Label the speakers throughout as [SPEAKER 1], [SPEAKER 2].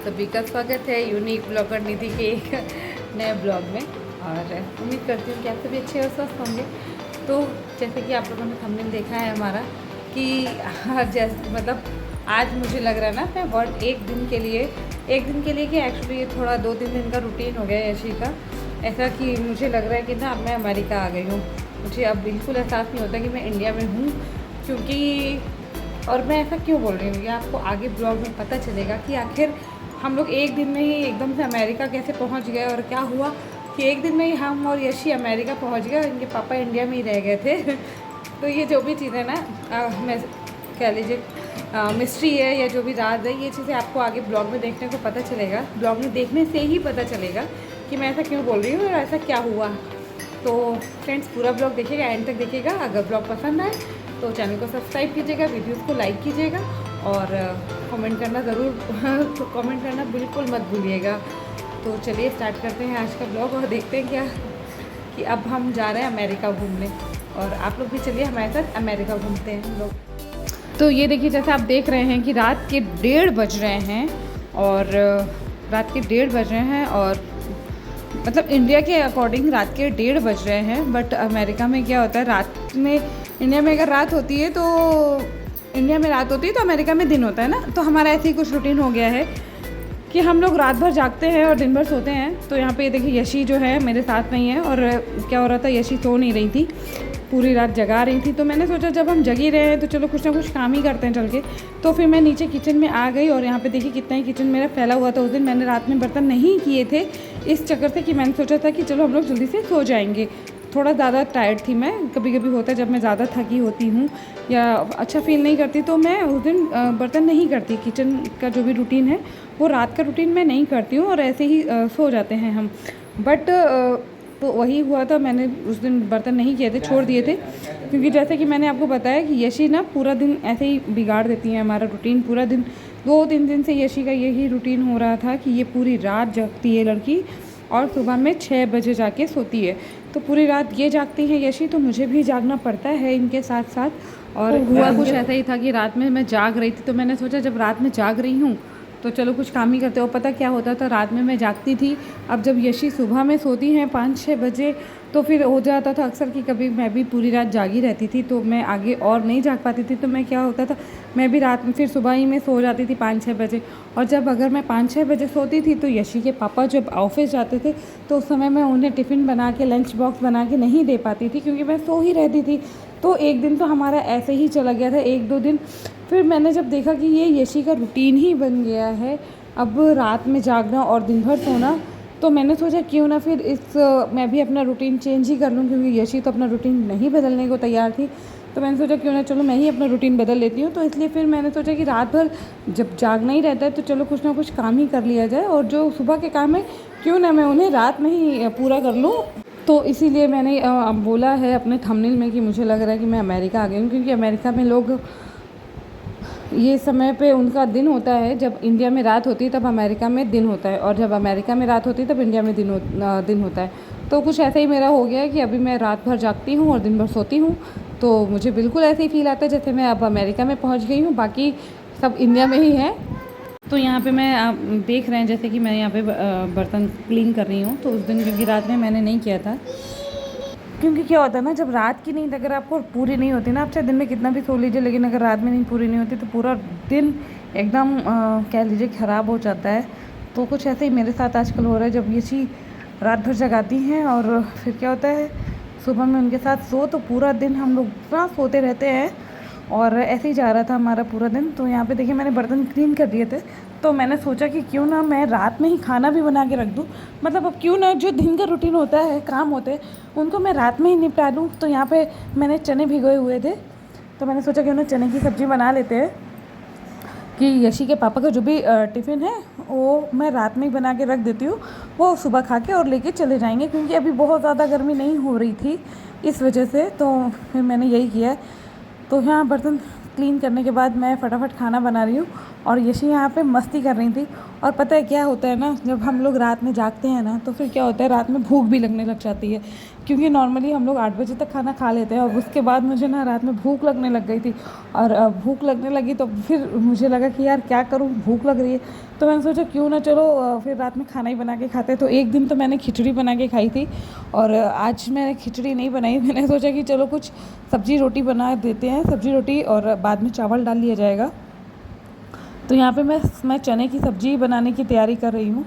[SPEAKER 1] सभी का स्वागत है यूनिक ब्लॉगर निधि के एक नए ब्लॉग में। और उम्मीद करती हूँ कि आप सभी अच्छे और स्वस्थ होंगे। तो जैसे कि आप लोगों ने थंबनेल देखा है हमारा कि जैसे मतलब आज मुझे लग रहा है ना मैं बहुत एक दिन के लिए कि एक्चुअली ये थोड़ा 2-3 दिन का रूटीन हो गया है यशी का। ऐसा कि मुझे लग रहा है कि ना अब मैं अमेरिका आ गई हूँ। मुझे अब बिल्कुल एहसास नहीं होता कि मैं इंडिया में हूँ, क्योंकि और मैं ऐसा क्यों बोल रही हूँ ये आपको आगे ब्लॉग में पता चलेगा कि आखिर हम लोग एक दिन में ही एकदम से अमेरिका कैसे पहुँच गए और क्या हुआ कि एक दिन में ही हम और यशी अमेरिका पहुँच गए, इनके पापा इंडिया में ही रह गए थे। तो ये जो भी चीज़ है ना मैं कह लीजिए मिस्ट्री है या जो भी राज है, ये चीज़ें आपको आगे ब्लॉग में देखने को पता चलेगा। ब्लॉग में देखने से ही पता चलेगा कि मैं ऐसा क्यों बोल रही हूँ और ऐसा क्या हुआ। तो फ्रेंड्स पूरा ब्लॉग देखिएगा, एंड तक देखिएगा। अगर ब्लॉग पसंद आए तो चैनल को सब्सक्राइब कीजिएगा, वीडियोस को लाइक कीजिएगा और कमेंट करना ज़रूर तो कमेंट करना बिल्कुल मत भूलिएगा। तो चलिए स्टार्ट करते हैं आज का ब्लॉग और देखते हैं क्या कि अब हम जा रहे हैं अमेरिका घूमने, और आप लोग भी चलिए हमारे साथ अमेरिका घूमते हैं हम लोग। तो ये देखिए जैसे आप देख रहे हैं कि रात के 1:30 बज रहे हैं और मतलब इंडिया के अकॉर्डिंग रात के 1:30 बज रहे हैं। बट अमेरिका में क्या होता है, रात में इंडिया में अगर रात होती है तो अमेरिका में दिन होता है ना। तो हमारा ऐसे ही कुछ रूटीन हो गया है कि हम लोग रात भर जागते हैं और दिन भर सोते हैं। तो यहाँ पे ये देखिए यशी जो है मेरे साथ में ही है, और क्या हो रहा था, यशी सो नहीं रही थी, पूरी रात जगा रही थी। तो मैंने सोचा जब हम जगी रहे हैं तो चलो कुछ ना कुछ काम ही करते हैं चल के। तो फिर मैं नीचे किचन में आ गई और यहाँ पे देखिए कितना ही किचन मेरा फैला हुआ था। उस दिन मैंने रात में बर्तन नहीं किए थे इस चक्कर से कि मैंने सोचा था कि चलो हम लोग जल्दी से सो जाएंगे। थोड़ा ज़्यादा टायर्ड थी मैं, कभी कभी होता है जब मैं ज़्यादा थकी होती हूँ या अच्छा फील नहीं करती तो मैं उस दिन बर्तन नहीं करती। किचन का जो भी रूटीन है वो रात का रूटीन मैं नहीं करती हूँ और ऐसे ही सो जाते हैं हम। बट तो वही हुआ था, मैंने उस दिन बर्तन नहीं किए थे, छोड़ दिए थे, क्योंकि जैसे कि मैंने आपको बताया कि यशी ना पूरा दिन ऐसे ही बिगाड़ देती है हमारा रूटीन। पूरा दिन 2-3 दिन से यशी का यही रूटीन हो रहा था कि ये पूरी रात जगती है लड़की और सुबह में 6 बजे जाके सोती है। तो पूरी रात ये जागती हैं यशी, तो मुझे भी जागना पड़ता है इनके साथ साथ। और हुआ कुछ ऐसा ही था कि रात में मैं जाग रही थी, तो मैंने सोचा जब रात में जाग रही हूँ तो चलो कुछ काम ही करते हो। पता क्या होता था, रात में मैं जागती थी, अब जब यशी सुबह में सोती हैं 5-6 बजे तो फिर हो जाता था अक्सर कि कभी मैं भी पूरी रात जागी रहती थी, तो मैं आगे और नहीं जाग पाती थी। तो मैं क्या होता था, मैं भी रात में फिर सुबह ही में सो जाती थी 5-6 बजे। और जब अगर मैं 5-6 बजे सोती थी तो यशी के पापा जब ऑफिस जाते थे तो उस समय मैं उन्हें टिफ़िन बना के, लंच बॉक्स बना के नहीं दे पाती थी, क्योंकि मैं सो ही रहती थी। तो एक दिन तो हमारा ऐसे ही चला गया था, 1-2 दिन। फिर मैंने जब देखा कि ये यशी का रूटीन ही बन गया है अब रात में जागना और दिन भर सोना, तो मैंने सोचा क्यों ना फिर मैं भी अपना रूटीन चेंज ही कर लूँ, क्योंकि यशी तो अपना रूटीन नहीं बदलने को तैयार थी। तो मैंने सोचा क्यों ना चलो मैं ही अपना रूटीन बदल लेती हूँ। तो इसलिए फिर मैंने सोचा कि रात भर जब जागना ही रहता है तो चलो कुछ ना कुछ काम ही कर लिया जाए, और जो सुबह के काम है क्यों ना मैं उन्हें रात में ही पूरा कर लूँ। तो इसीलिए मैंने बोला है अपने थंबनेल में कि मुझे लग रहा है कि मैं अमेरिका आ गई हूँ, क्योंकि अमेरिका में लोग ये समय पे उनका दिन होता है, जब इंडिया में रात होती है तब अमेरिका में दिन होता है, और जब अमेरिका में रात होती है तब इंडिया में दिन होता है। तो कुछ ऐसा ही मेरा हो गया है कि अभी मैं रात भर जागती हूँ और दिन भर सोती हूँ। तो मुझे बिल्कुल ऐसे ही फील आता है जैसे मैं अब अमेरिका में पहुँच गई हूँ, बाकी सब इंडिया में ही है। तो यहाँ पे मैं आप देख रहे हैं जैसे कि मैं यहाँ पे बर्तन क्लीन कर रही हूँ। तो उस दिन क्योंकि रात में मैंने नहीं किया था, क्योंकि क्या होता है ना, जब रात की नींद अगर आपको पूरी नहीं होती ना, आप चाहे दिन में कितना भी सो लीजिए, लेकिन अगर रात में नींद पूरी नहीं होती तो पूरा दिन एकदम कह लीजिए ख़राब हो जाता है। तो कुछ ऐसे ही मेरे साथ आजकल हो रहा है, जब ये चीज़ रात भर जगाती हैं और फिर क्या होता है सुबह में उनके साथ सो, तो पूरा दिन हम लोग इतना सोते रहते हैं और ऐसे ही जा रहा था हमारा पूरा दिन। तो यहाँ पे देखिए मैंने बर्तन क्लीन कर दिए थे, तो मैंने सोचा कि क्यों ना मैं रात में ही खाना भी बना के रख दूँ। मतलब अब क्यों ना जो दिन का रूटीन होता है, काम होते हैं, उनको मैं रात में ही निपटा दूँ। तो यहाँ पे मैंने चने भिगोए हुए थे, तो मैंने सोचा क्यों ना चने की सब्ज़ी बना लेते हैं कि यशी के पापा का जो भी टिफ़िन है वो मैं रात में ही बना के रख देती हूँ, वो सुबह खा के और लेके चले जाएंगे, क्योंकि अभी बहुत ज़्यादा गर्मी नहीं हो रही थी इस वजह से। तो फिर मैंने यही किया। तो यहाँ बर्तन क्लीन करने के बाद मैं फटाफट खाना बना रही हूँ और यशी यहाँ पे मस्ती कर रही थी, और पता है क्या होता है ना, जब हम लोग रात में जागते हैं ना, तो फिर क्या होता है, रात में भूख भी लगने लग जाती है। क्योंकि नॉर्मली हम लोग 8 बजे तक खाना खा लेते हैं, और उसके बाद मुझे ना रात में भूख लगने लग गई थी। और भूख लगने लगी तो फिर मुझे लगा कि यार क्या करूँ, भूख लग रही है। तो मैंने सोचा क्यों ना चलो फिर रात में खाना ही बना के खाते। तो एक दिन तो मैंने खिचड़ी बना के खाई थी, और आज मैंने खिचड़ी नहीं बनाई। मैंने सोचा कि चलो कुछ सब्ज़ी रोटी बना देते हैं, सब्ज़ी रोटी, और बाद में चावल डाल लिया जाएगा। तो यहाँ पे मैं चने की सब्ज़ी बनाने की तैयारी कर रही हूँ।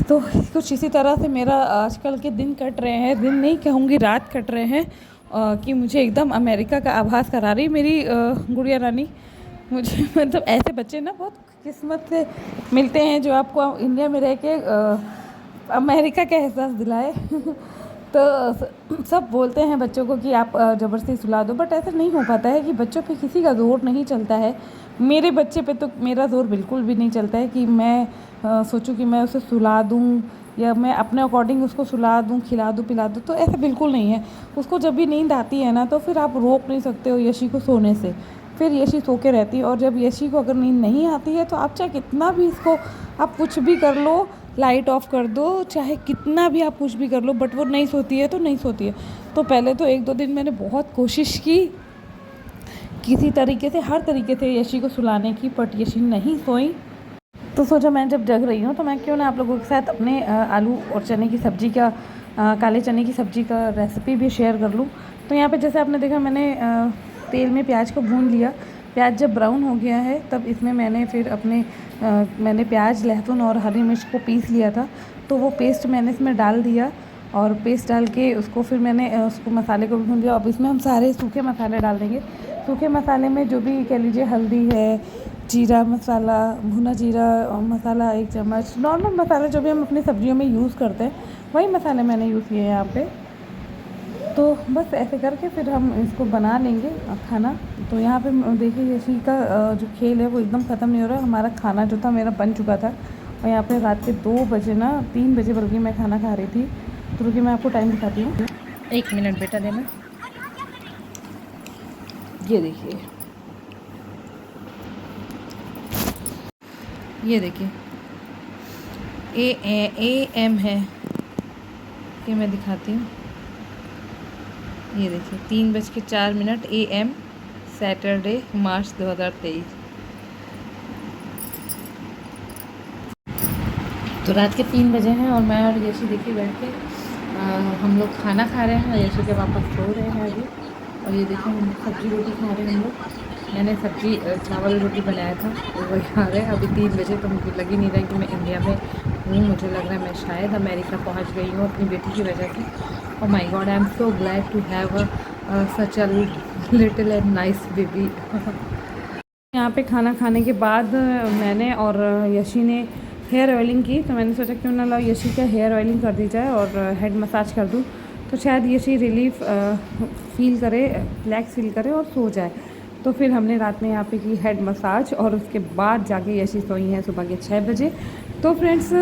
[SPEAKER 1] तो कुछ इसी तरह से मेरा आजकल के दिन कट रहे हैं, दिन नहीं कहूँगी, रात कट रहे हैं। कि मुझे एकदम अमेरिका का आभास करा रही मेरी गुड़िया रानी मुझे। मतलब ऐसे बच्चे ना बहुत किस्मत से मिलते हैं जो आपको इंडिया में रह के अमेरिका का एहसास दिलाए। तो सब बोलते हैं बच्चों को कि आप ज़बरदस्ती सुला दो, बट ऐसा नहीं हो पाता है कि बच्चों पे किसी का ज़ोर नहीं चलता है। मेरे बच्चे पे तो मेरा ज़ोर बिल्कुल भी नहीं चलता है कि मैं सोचूं कि मैं उसे सुला दूं, या मैं अपने अकॉर्डिंग उसको सुला दूं, खिला दूं, पिला दूं। तो ऐसा बिल्कुल नहीं है। उसको जब भी नींद आती है ना, तो फिर आप रोक नहीं सकते हो यशी को सोने से। फिर यशी सो के रहती है, और जब यशी को अगर नींद नहीं आती है, तो आप चाहे कितना भी इसको आप कुछ भी कर लो, लाइट ऑफ कर दो, चाहे कितना भी आप कुछ भी कर लो, बट वो नहीं सोती है तो नहीं सोती है। तो पहले तो 1-2 दिन मैंने बहुत कोशिश की किसी तरीके से, हर तरीके से यशी को सुलाने की, बट यशी नहीं सोई। तो सोचा मैं जब जग रही हूँ तो मैं क्यों ना आप लोगों के साथ अपने आलू और चने की सब्ज़ी का, काले चने की सब्ज़ी का रेसिपी भी शेयर कर लूँ। तो यहाँ पे जैसे आपने देखा, मैंने तेल में प्याज को भून लिया। प्याज जब ब्राउन हो गया है, तब इसमें मैंने फिर मैंने प्याज, लहसुन और हरी मिर्च को पीस लिया था। तो वो पेस्ट मैंने इसमें डाल दिया, और पेस्ट डाल के उसको फिर मैंने उसको मसाले को भी भून लिया। अब इसमें हम सारे सूखे मसाले डाल देंगे। सूखे मसाले में जो भी कह लीजिए, हल्दी है, जीरा मसाला, भुना जीरा मसाला 1 चम्मच, नॉर्मल मसाले जो भी हम अपनी सब्जियों में यूज़ करते हैं, वही मसाले मैंने यूज़ किए हैं यहाँ पे। तो बस ऐसे करके फिर हम इसको बना लेंगे खाना। तो यहाँ पे देखिए यशी का जो खेल है वो एकदम ख़त्म नहीं हो रहा। हमारा खाना जो था मेरा बन चुका था, और यहाँ पे रात के 2 बजे ना, 3 बजे बल्कि मैं खाना खा रही थी। तो रुकिए मैं आपको टाइम दिखाती हूँ। 1 मिनट बेटा देना। ये देखिए, ये देखिए AM है, ये मैं दिखाती हूँ। ये देखिए 3:04 AM, सैटरडे, मार्च 2023। तो रात के 3 बजे हैं, और मैं और यशी देखिए बैठ के हम लोग खाना खा रहे हैं। यशी के वापस सो रहे हैं अभी। और ये देखिए हम सब्ज़ी रोटी खा रहे हैं हम लोग। मैंने सब्ज़ी चावल रोटी बनाया था, तो वही खा रहे हैं। अभी 3 बजे, तो मुझे लग ही नहीं रहा कि मैं इंडिया में हूँ। मुझे लग रहा है मैं शायद अमेरिका पहुँच गई हूँ अपनी बेटी की वजह से। और my God, I am so glad to have such a little and nice baby. यहाँ पे खाना खाने के बाद मैंने और यशी ने हेयर ऑयलिंग की। तो मैंने सोचा क्यों ना लो यशी का हेयर ऑयलिंग कर दी जाए और हेड मसाज कर दूँ, तो शायद यशी रिलीफ फील करे, रिलैक्स फील करे और सो जाए। तो फिर हमने रात में यहाँ पे की हेड मसाज, और उसके बाद जाके यशी सोई है सुबह के 6 बजे। तो फ्रेंड्स,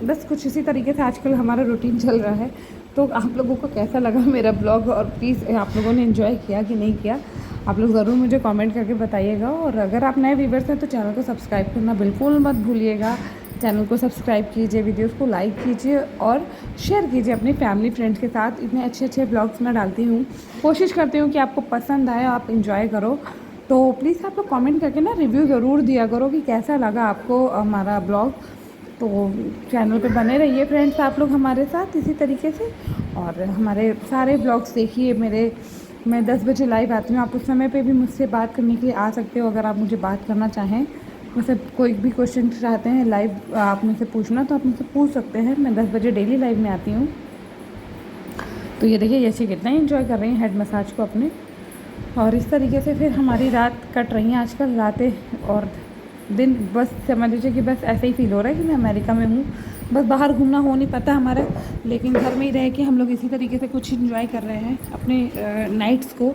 [SPEAKER 1] बस कुछ इसी तरीके से आजकल हमारा रूटीन चल रहा है। तो आप लोगों को कैसा लगा मेरा ब्लॉग, और प्लीज़ आप लोगों ने एंजॉय किया कि नहीं किया, आप लोग ज़रूर मुझे कमेंट करके बताइएगा। और अगर आप नए व्यूवर्स हैं तो चैनल को सब्सक्राइब करना बिल्कुल मत भूलिएगा। चैनल को सब्सक्राइब कीजिए, वीडियोस को लाइक कीजिए और शेयर कीजिए अपनी फैमिली फ्रेंड्स के साथ। इतने अच्छे अच्छे ब्लॉग्स मैं डालती हूँ, कोशिश करती हूँ कि आपको पसंद आए, आप इंजॉय करो। तो प्लीज़ आप लोग कमेंट करके ना रिव्यू ज़रूर दिया करो कि कैसा लगा आपको हमारा ब्लॉग। तो चैनल पे बने रहिए फ्रेंड्स आप लोग हमारे साथ इसी तरीके से, और हमारे सारे ब्लॉग्स देखिए मेरे। मैं 10 बजे लाइव आती हूँ, आप उस समय पे भी मुझसे बात करने के लिए आ सकते हो। अगर आप मुझे बात करना चाहें, मुझसे कोई भी क्वेश्चन चाहते हैं लाइव आप मुझसे पूछना, तो आप मुझसे पूछ सकते हैं। मैं 10 बजे डेली लाइव में आती हूँ। तो ये देखिए यशी कितना एंजॉय कर रही हैं हेड मसाज को अपने। और इस तरीके से फिर हमारी रात कट रही हैं आजकल, रातें और दिन। बस समझ लीजिए कि बस ऐसे ही फील हो रहा है कि मैं अमेरिका में हूँ। बस बाहर घूमना हो नहीं पाता हमारा, लेकिन घर में ही रह के हम लोग इसी तरीके से कुछ एंजॉय कर रहे हैं अपने नाइट्स को,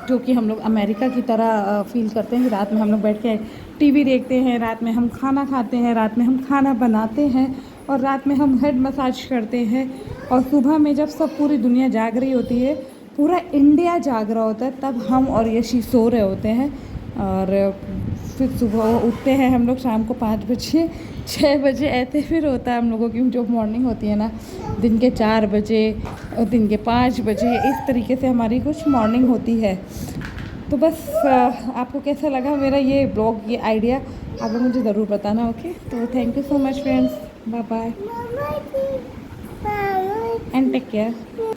[SPEAKER 1] जो कि हम लोग अमेरिका की तरह फील करते हैं। रात में हम लोग बैठ के टीवी देखते हैं, रात में हम खाना खाते हैं, रात में हम खाना बनाते हैं, और रात में हम हेड मसाज करते हैं। और सुबह में जब सब पूरी दुनिया जाग रही होती है, पूरा इंडिया जाग रहा होता है, तब हम और यशी सो रहे होते हैं। और फिर सुबह उठते हैं हम लोग शाम को 5 बजे 6 बजे, ऐसे फिर होता है हम लोगों की जो मॉर्निंग होती है ना, दिन के 4 बजे और दिन के 5 बजे, इस तरीके से हमारी कुछ मॉर्निंग होती है। तो बस आपको कैसा लगा मेरा ये ब्लॉग, ये आइडिया, आप लोग मुझे ज़रूर बताना। ओके, तो thank you so much friends, bye bye and take care.